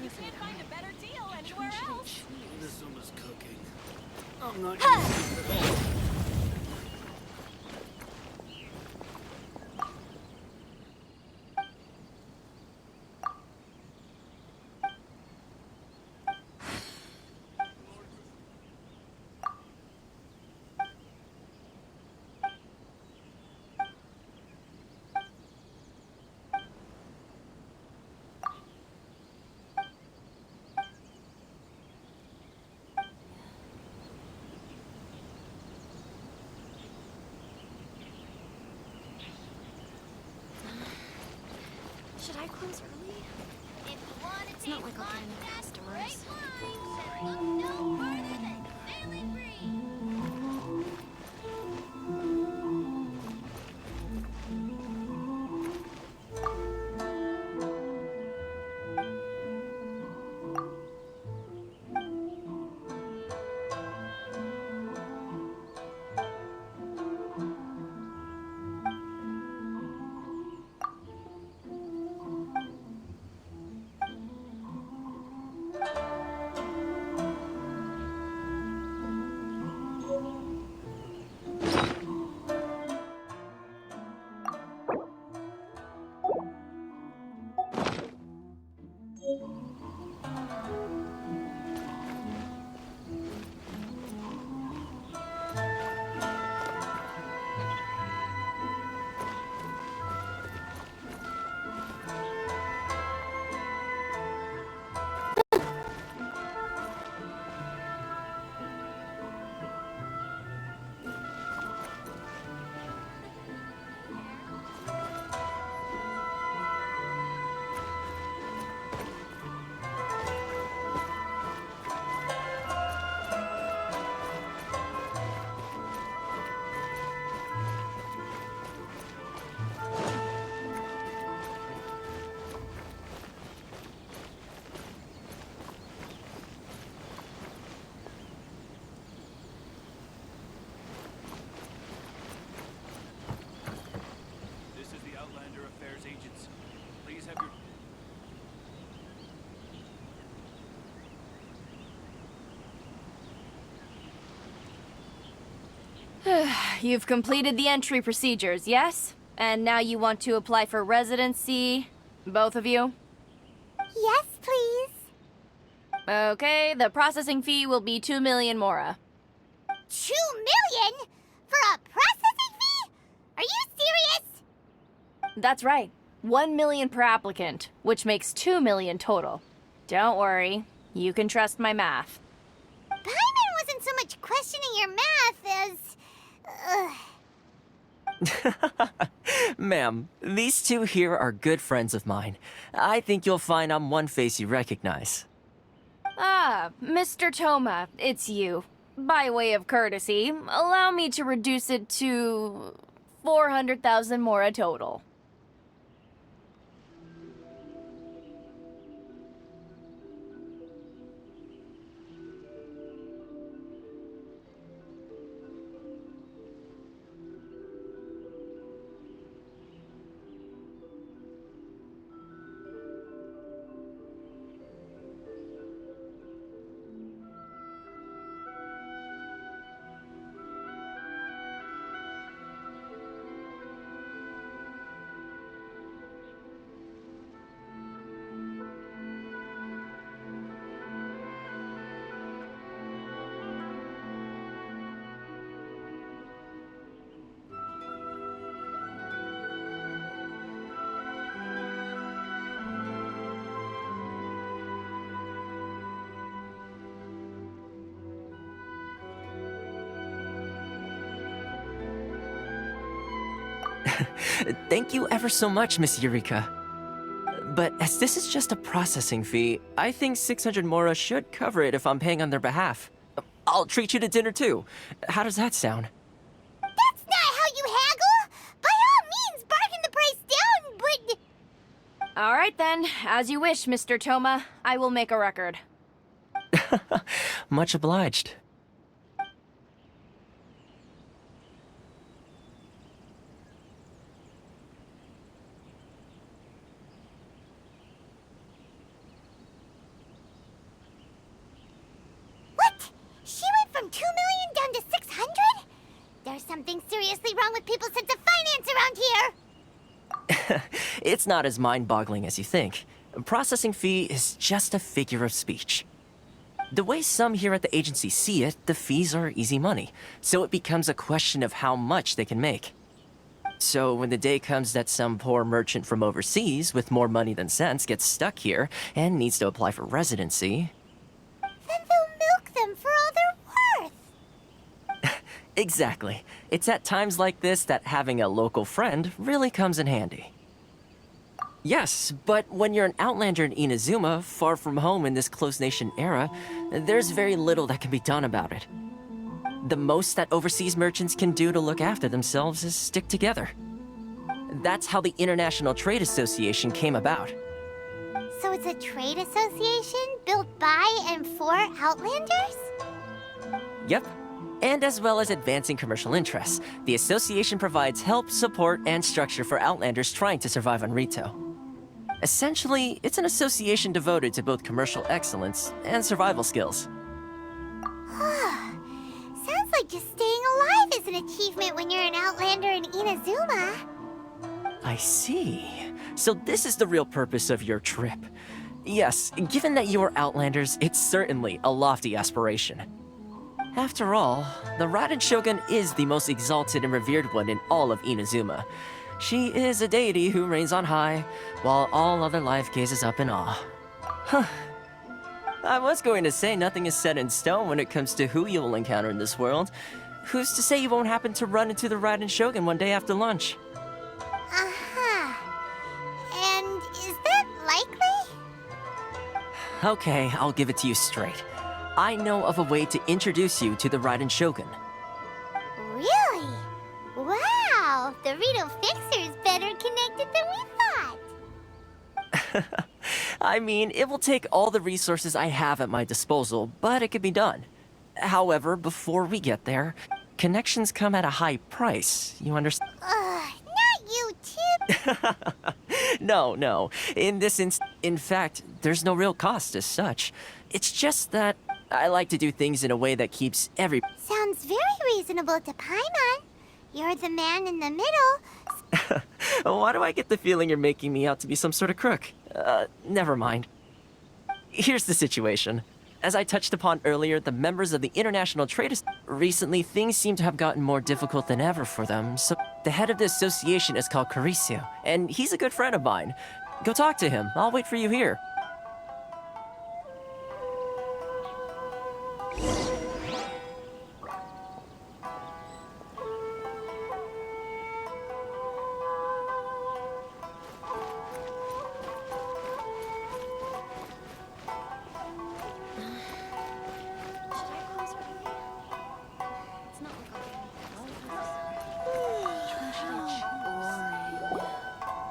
You can't find a better deal anywhere else. This one was cooking. I'm not gonna sleep at all. Should I close early? If you want to It's not like I'll get any customers. look no further than sailing green. This is the Outlander Affairs Agency. Please have your... You've completed the entry procedures, yes? And now you want to apply for residency? Both of you? Yes, please. Okay, the processing fee will be 2 million mora. 2 million? For a processing fee? Are you serious? That's right. 1 million per applicant, which makes 2 million total. Don't worry, you can trust my math. Paimon wasn't so much questioning your math as... Ma'am, these two here are good friends of mine. I think you'll find I'm one face you recognize. Ah, Mr. Toma, it's you. By way of courtesy, allow me to reduce it to 400,000 mora total. Thank you ever so much, Miss Eureka. But as this is just a processing fee, I think 600 mora should cover it if I'm paying on their behalf. I'll treat you to dinner too. How does that sound? That's not how you haggle! By all means, bargain the price down, but... All right then, as you wish, Mr. Toma. I will make a record. Much obliged. from 2 million down to 600? There's something seriously wrong with people's sense of finance around here. It's not as mind-boggling as you think. A processing fee is just a figure of speech. The way some here at the agency see it, the fees are easy money, so it becomes a question of how much they can make. So when the day comes that some poor merchant from overseas with more money than sense gets stuck here and needs to apply for residency... Then they'll milk them for all they're worth. Exactly. It's at times like this that having a local friend really comes in handy. Yes, but when you're an outlander in Inazuma, far from home in this closed nation era, there's very little that can be done about it. The most that overseas merchants can do to look after themselves is stick together. That's how the International Trade Association came about. So it's a trade association built by and for Outlanders? Yep. And as well as advancing commercial interests, the association provides help, support, and structure for Outlanders trying to survive on Rito. Essentially, it's an association devoted to both commercial excellence and survival skills. Sounds like just staying alive is an achievement when you're an Outlander in Inazuma. I see. So this is the real purpose of your trip. Yes, given that you are Outlanders, it's certainly a lofty aspiration. After all, the Raiden Shogun is the most exalted and revered one in all of Inazuma. She is a deity who reigns on high, while all other life gazes up in awe. Huh. I was going to say nothing is set in stone when it comes to who you will encounter in this world. Who's to say you won't happen to run into the Raiden Shogun one day after lunch? Uh-huh. And is that likely? Okay, I'll give it to you straight. I know of a way to introduce you to the Raiden Shogun. Really? Wow! The Rito Fixer's better connected than we thought. I mean, it will take all the resources I have at my disposal, but it could be done. However, before we get there, connections come at a high price, you understand? Not you, Tip. No. In fact, there's no real cost as such. It's just that I like to do things in a way that keeps Sounds very reasonable to Paimon. You're the man in the middle. Why do I get the feeling you're making me out to be some sort of crook? Never mind. Here's the situation. As I touched upon earlier, the members of the International Trade recently, things seem to have gotten more difficult than ever for them, so the head of the association is called Caricio, and he's a good friend of mine. Go talk to him. I'll wait for you here.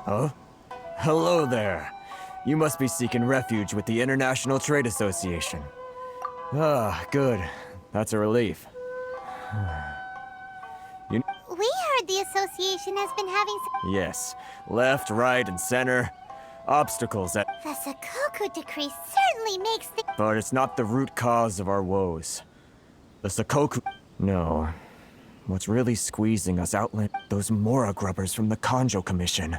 Huh? Hello there. You must be seeking refuge with the International Trade Association. Ah, good. That's a relief. We heard the association has been having Yes. Left, right, and center. Obstacles that... The Sakoku decree certainly makes the... But it's not the root cause of our woes. The Sakoku... No. What's really squeezing us out... Those Mora grubbers from the Kanjo Commission.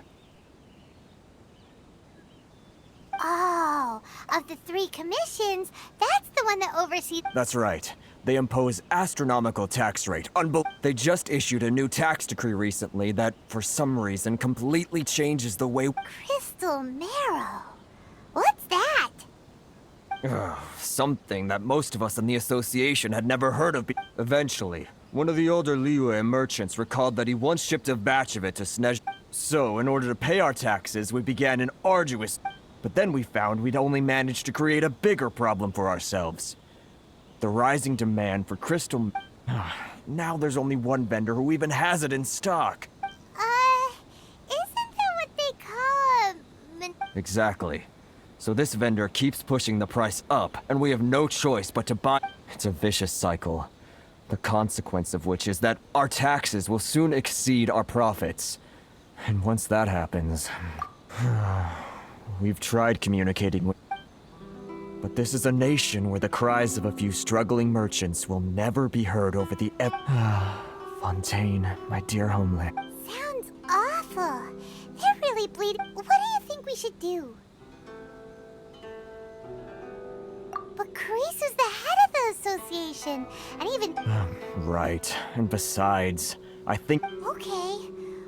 Oh, of the 3 commissions, that's the one that oversees... That's right. They impose astronomical tax rate. They just issued a new tax decree recently that, for some reason, completely changes the way... Crystal Marrow. What's that? Something that most of us in the association had never heard of. Eventually, one of the older Liyue merchants recalled that he once shipped a batch of it to Snej. So, in order to pay our taxes, we began an arduous... But then we found we'd only managed to create a bigger problem for ourselves. The rising demand for crystal... Now there's only one vendor who even has it in stock. Isn't that what they call a... Exactly. So this vendor keeps pushing the price up, and we have no choice but to buy... It's a vicious cycle. The consequence of which is that our taxes will soon exceed our profits. And once that happens... We've tried communicating with... But this is a nation where the cries of a few struggling merchants will never be heard over the Fontaine, my dear homeland. Sounds awful. They're really bleeding. What do you think we should do? But Carice is the head of the association, and even... Right. And besides, I think... Okay.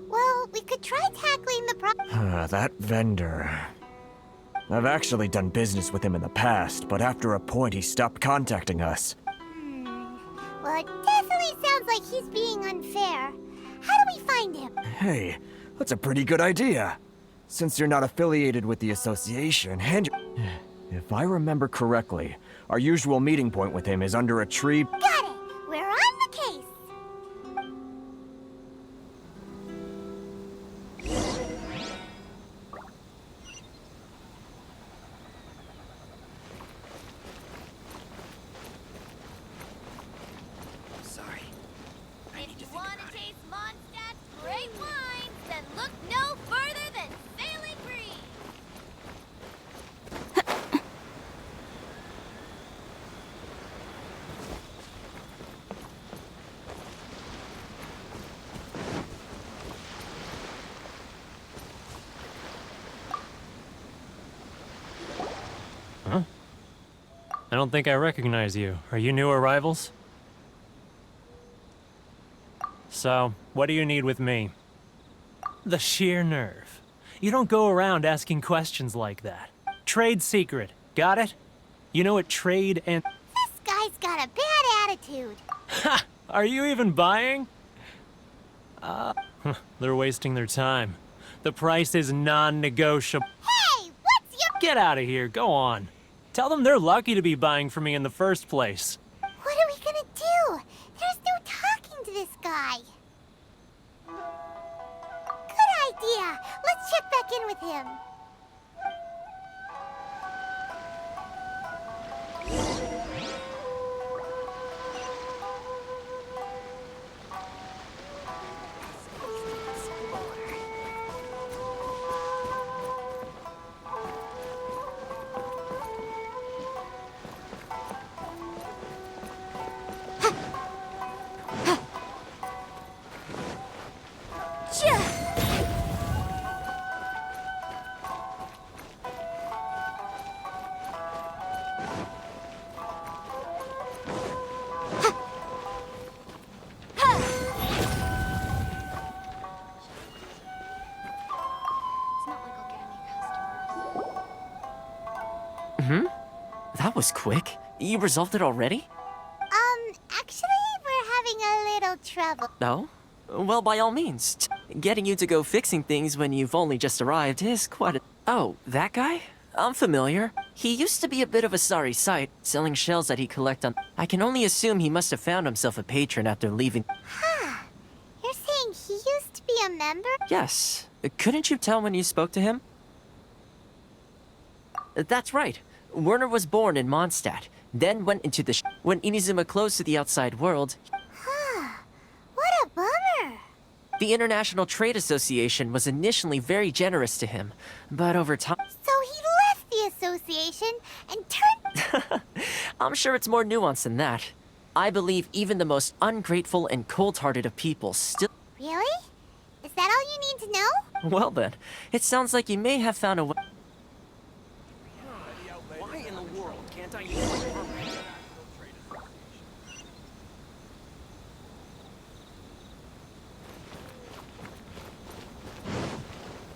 Well, we could try tackling the problem. that vendor... I've actually done business with him in the past, but after a point he stopped contacting us. Well, it definitely sounds like he's being unfair. How do we find him? Hey, that's a pretty good idea. Since you're not affiliated with the association, If I remember correctly, our usual meeting point with him is under a tree. Got it! We're on the case! Sorry. If you want to taste Mondstadt's great wines, then look no further than Sailing Breeze. I don't think I recognize you. Are you new arrivals? So, what do you need with me? The sheer nerve. You don't go around asking questions like that. Trade secret. Got it? You know what trade and... This guy's got a bad attitude. Ha! Are you even buying? They're wasting their time. The price is non-negotiable. Hey, what's your... Get out of here. Go on. Tell them they're lucky to be buying from me in the first place. What are we gonna do? There's no talking to this guy. Good idea. Let's check back in with him. That was quick. You resolved it already? Actually, we're having a little trouble. No? Well, by all means. Getting you to go fixing things when you've only just arrived is quite a... Oh, that guy? I'm familiar. He used to be a bit of a sorry sight, selling shells that he collect on... I can only assume he must have found himself a patron after leaving... You're saying he used to be a member? Yes. Couldn't you tell when you spoke to him? That's right. Werner was born in Mondstadt, then went into the when Inazuma closed to the outside world. What a bummer. The International Trade Association was initially very generous to him, but over time... So he left the association and turned... I'm sure it's more nuanced than that. I believe even the most ungrateful and cold-hearted of people still... Really? Is that all you need to know? Well then, it sounds like you may have found a way... Why in the world can't I use my permit?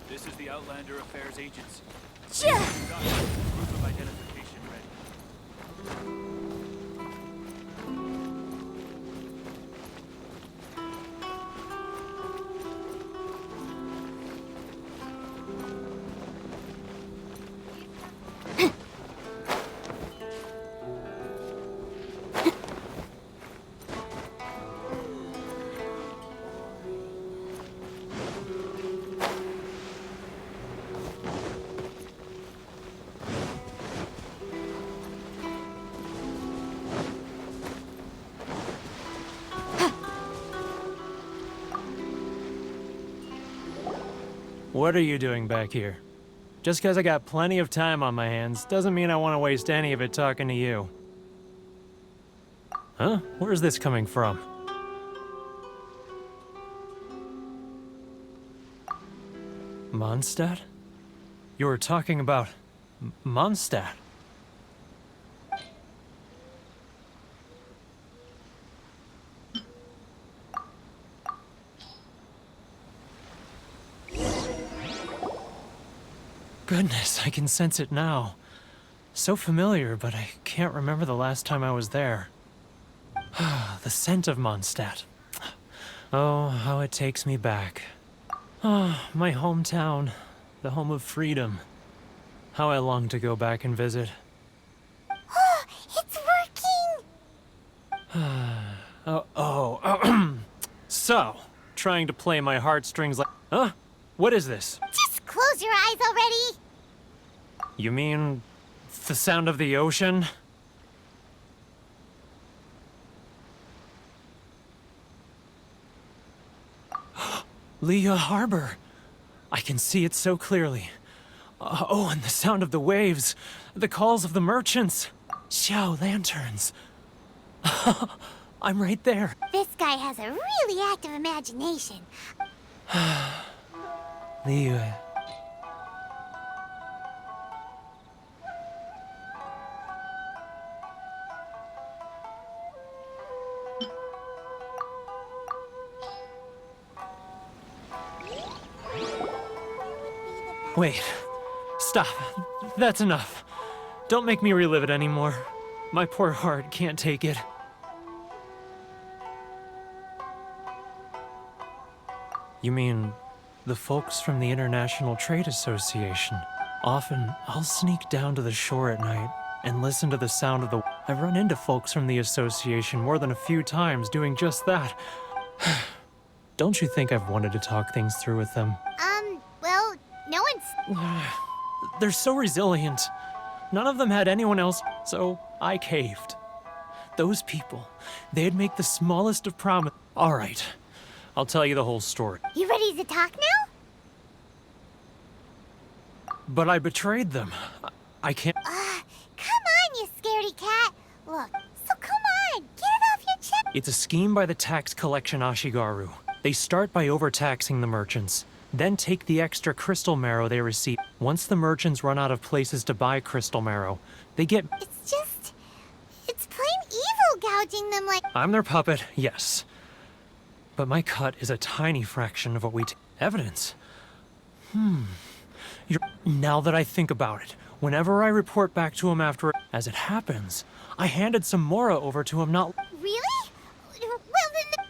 This is the Outlander Affairs Agency. Sure. Got proof of identification ready. What are you doing back here? Just because I got plenty of time on my hands doesn't mean I want to waste any of it talking to you. Huh? Where's this coming from? Mondstadt? You were talking about Mondstadt. Goodness, I can sense it now. So familiar, but I can't remember the last time I was there. The scent of Mondstadt. Oh, how it takes me back. Oh, my hometown, the home of freedom. How I long to go back and visit. Oh, it's working! So, trying to play my heartstrings like... Huh? What is this? Just close your eyes already! You mean... the sound of the ocean? Leah Harbor. I can see it so clearly. Oh, and the sound of the waves. The calls of the merchants. Xiao lanterns. I'm right there. This guy has a really active imagination. Leah. Wait. Stop. That's enough. Don't make me relive it anymore. My poor heart can't take it. You mean the folks from the International Trade Association? Often, I'll sneak down to the shore at night and listen to the sound of the... I've run into folks from the association more than a few times doing just that. Don't you think I've wanted to talk things through with them? Well, no one's... They're so resilient. None of them had anyone else, so I caved. Those people, they'd make the smallest of promises. All right, I'll tell you the whole story. You ready to talk now? But I betrayed them. I can't... Come on, you scaredy cat. Look, so come on, get it off your chest. It's a scheme by the tax collection Ashigaru. They start by overtaxing the merchants, then take the extra crystal marrow they receive. Once the merchants run out of places to buy crystal marrow, they get... It's plain evil gouging them like... I'm their puppet, yes. But my cut is a tiny fraction of what we... Evidence? Now that I think about it, whenever I report back to him after... As it happens, I handed some Mora over to him not... Really? Well, then...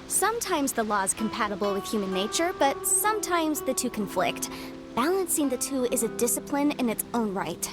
Sometimes the law is compatible with human nature, but sometimes the two conflict. Balancing the two is a discipline in its own right.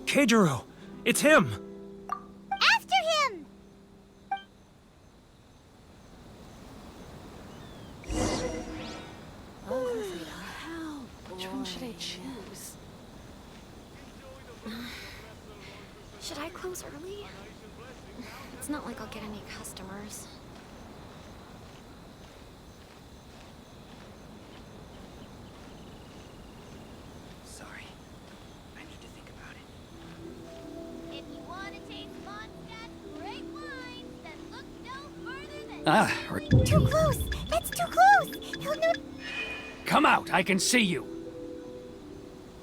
Keijiro! It's him! After him! Which one should I choose? Should I close early? It's not like I'll get any customers. Sorry. I need to think about it. If you want to taste Too close! That's too close! He'll know. Come out, I can see you.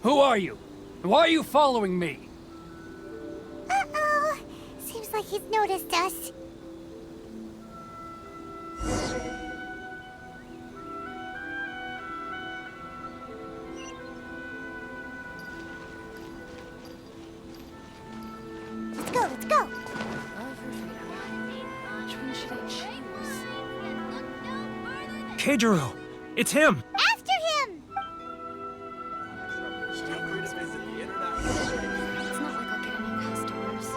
Who are you? Why are you following me? Uh-oh. Seems like he's noticed us. Let's go, let's go! Keijiro, it's him! After him! It's not like I'll get any customers.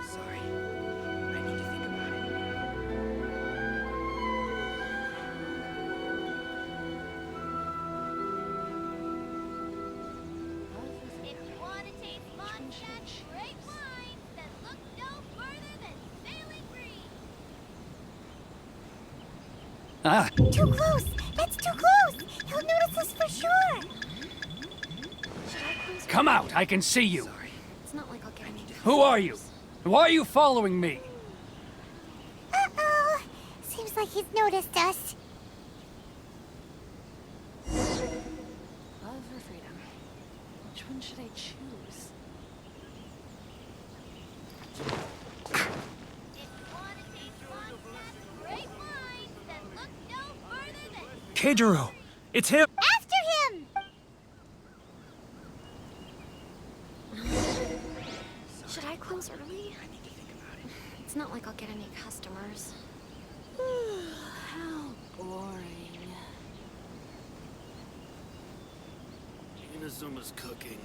Sorry. I need to think about it. If you want to taste Mondstadt's great wine, then look no further than Sailing Green. Too close! That's too close! He'll notice us for sure! Come out, I can see you. It's not like I'll get any customers. Who are you? Why are you following me? Uh-oh. Seems like he's noticed us. Love or freedom? Which one should I choose? If you want to taste Mondstadt's great wine, then look no further than Keijiro, it's him! After him! Should I close early? I need to think about it. It's not like I'll get any customers. How boring. Inazuma's cooking.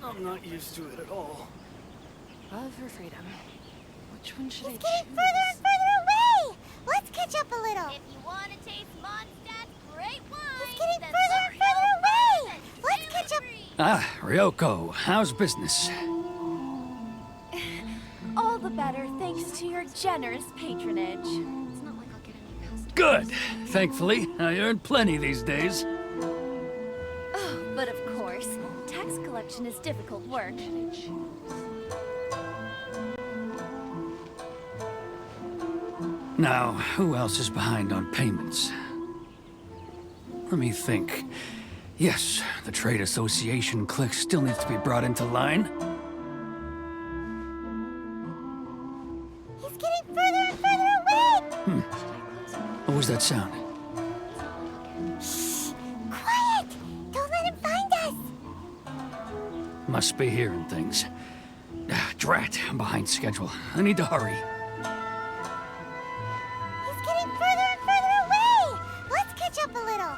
I'm not used to it at all. Love or freedom? Which one should He's I getting choose? further and further away! Let's catch up a little! If you want to taste Mondstadt's great wine, He's getting then further look and further no away! further than Let's catch up. Sailing Green. Ryoko, how's business? All the better thanks to your generous patronage. It's not like I'll get any customers. Good. Thankfully, I earn plenty these days. Oh, but of course, tax collection is difficult work. Now, who else is behind on payments? Let me think. Yes, the trade association clique still needs to be brought into line. He's getting further and further away! What was that sound? Shh! Quiet! Don't let him find us! Must be hearing things. Drat, I'm behind schedule. I need to hurry. He's getting further and further away! Let's catch up a little!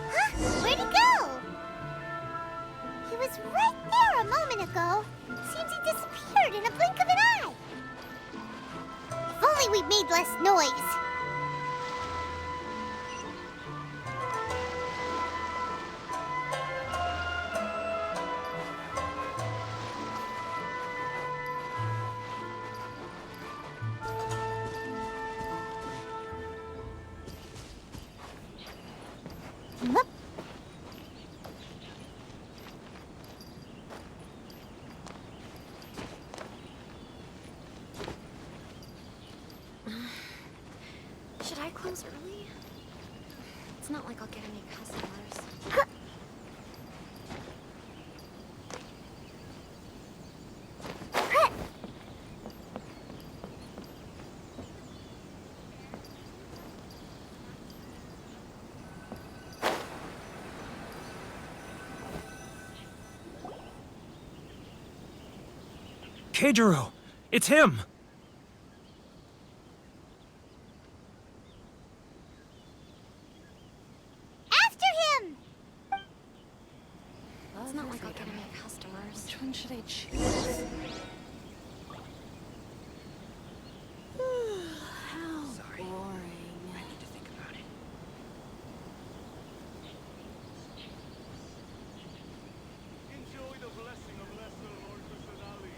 Huh? Where'd he go? He was right there a moment ago. Seems he disappeared in a blink of an eye. If only we made less noise. Whoop. Should I close early? It's not like I'll get any customers. Keijiro, it's him! After him! It's not like I'll get any customers. Which one should I choose? How boring. I need to think about it. Enjoy the blessing of Lesser Lord Kusanali.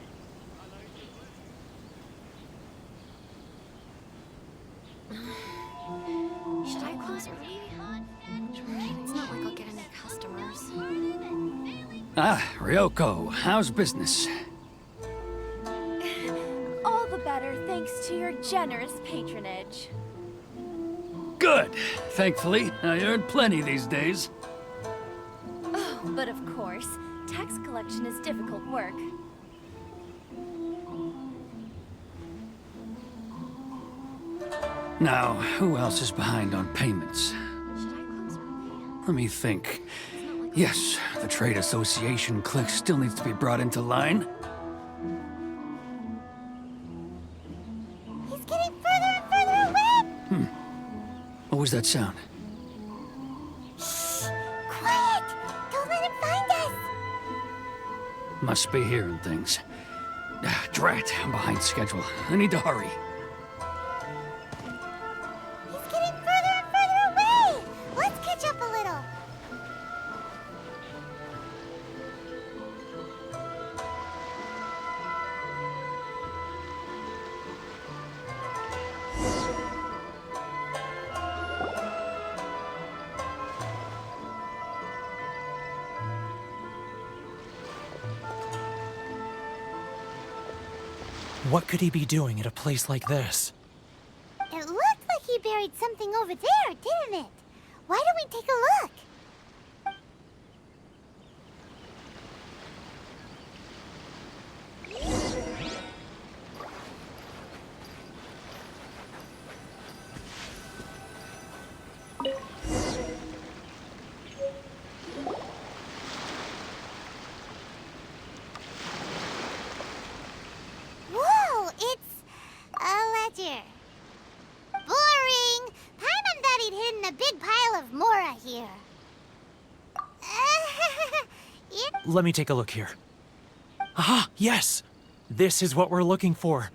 Should I close early? It's not like I'll get any customers. Ah, Ryoko, how's business? All the better thanks to your generous patronage. Good. Thankfully, I earn plenty these days. Oh, but of course, tax collection is difficult work. Now, who else is behind on payments? Let me think. Yes, the Trade Association clique still needs to be brought into line. He's getting further and further away! What was that sound? Shh! Quiet! Don't let him find us! Must be hearing things. Ah, drat, I'm behind schedule. I need to hurry. He's getting further and further away! Let's catch up a little. What could he be doing at a place like this? It looked like he buried something over there, didn't it? Why don't we take a look? Whoa, it's a ledger. Boring! Paimon thought he'd hidden a big pile of Mora here. Let me take a look here. Aha, yes! This is what we're looking for.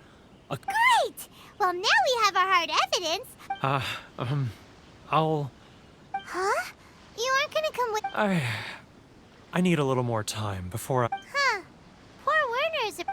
Great! Well, now we have our hard evidence. I'll... Huh? You aren't gonna come with... I need a little more time before I... Huh. Poor Werner's...